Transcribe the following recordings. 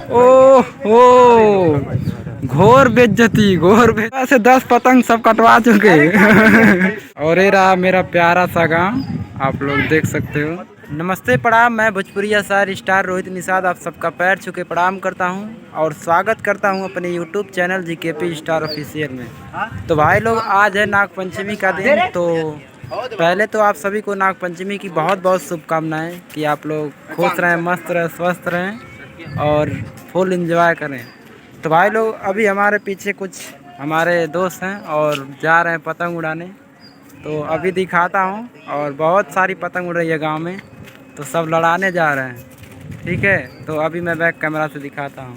ओह ओ घोर बेइज्जती, घोर से 10 पतंग सब कटवा चुके। और ये रहा मेरा प्यारा सा गाँव, आप लोग देख सकते हो। नमस्ते प्रणाम, मैं भोजपुरिया शायर स्टार रोहित निषाद आप सबका पैर छू के प्रणाम करता हूं और स्वागत करता हूं अपने YouTube channel GKP star official में। तो भाई लोग, आज है नागपंचमी का दिन। तो पहले तो आप सभी को नागपंचमी की बहुत बहुत शुभकामनाएं कि आप लोग खुश रहें, मस्त रहें, स्वस्थ रहें और फुल एंजॉय करें। तो भाई लोग, अभी हमारे पीछे कुछ हमारे दोस्त हैं और जा रहे हैं पतंग उड़ाने। तो अभी दिखाता हूँ, और बहुत सारी पतंग उड़ रही है गांव में, तो सब लड़ाने जा रहे हैं। ठीक है, तो अभी मैं बैक कैमरा से दिखाता हूँ।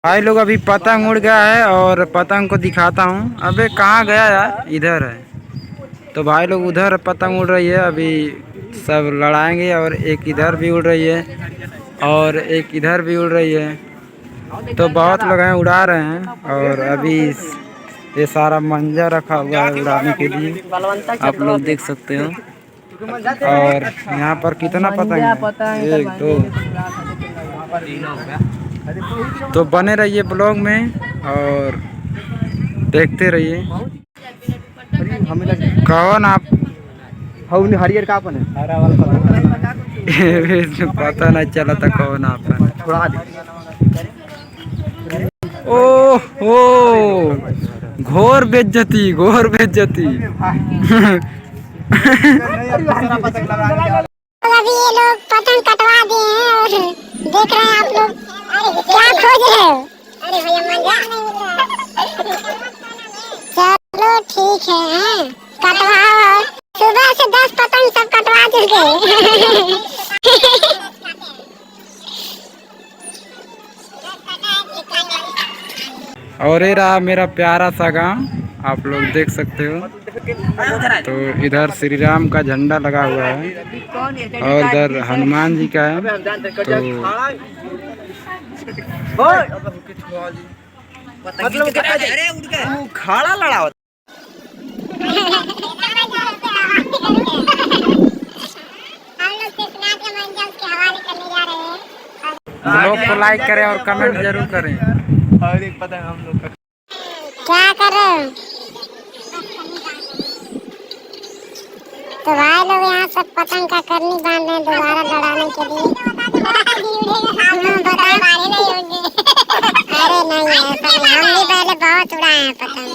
भाई लोग, अभी पतंग उड़ गया है और पतंग को दिखाता हूँ। अबे कहाँ गया यार, इधर है। तो भाई लोग, उधर पतंग उड़ रही है, अभी सब लड़ाएंगे। और एक इधर भी उड़ रही है और एक इधर भी उड़ रही है। तो बहुत लोग हैं, उड़ा रहे हैं। और अभी ये सारा मंजा रखा हुआ है उड़ाने के लिए, आप लोग देख सकते हो। और यहाँ पर कितना पतंग है, 1 2। तो बने रहिए ब्लॉग में और देखते रहिए। कौन आप हरियर का अपन है पता नहीं चला था कौन आप है। ओह ओ घोर बेइज्जती, घोर बेइज्जती। अभी ये लोग पतंग कटवा दिए हैं और देख रहे हैं आप लोग क्या खोज रहे हो। अरे भैया मंजा चलो ठीक है, कटवाओ। सुबह से 10 पतंग सब कटवा चुके। और ये रहा मेरा प्यारा सा गाँव, आप लोग देख सकते हो। तो इधर श्री राम का झंडा लगा हुआ है और इधर हनुमान जी का है। तो खाड़ा लड़ा ब्लॉग को लाइक करें और कमेंट जरूर करें। और एक पतंग हम लोग का क्या कर रहे हो? तो भाई लोग यहाँ सब पतंग का करनी बांध रहे हैं दोबारा लड़ाने के लिए। अरे नहीं, ऐसा नहीं, हम भी पहले बहुत उड़ाए हैं पतंग।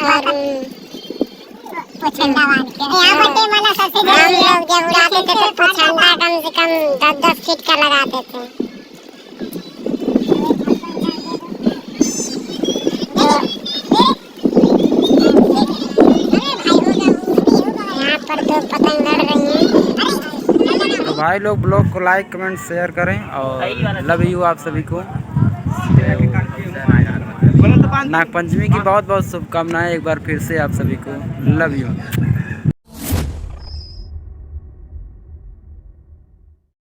और यहाँ पर वाला सबसे हम लोग जब उड़ाते थे तो पुछंदा कम से कम 10-10 फीट का लगाते थे। पतंग लड़ रही हैं। तो भाई लोग, ब्लॉग को लाइक कमेंट शेयर करें और लव यू आप सभी को। नागपंचमी की बहुत बहुत शुभकामनाएं एक बार फिर से आप सभी को। Love you.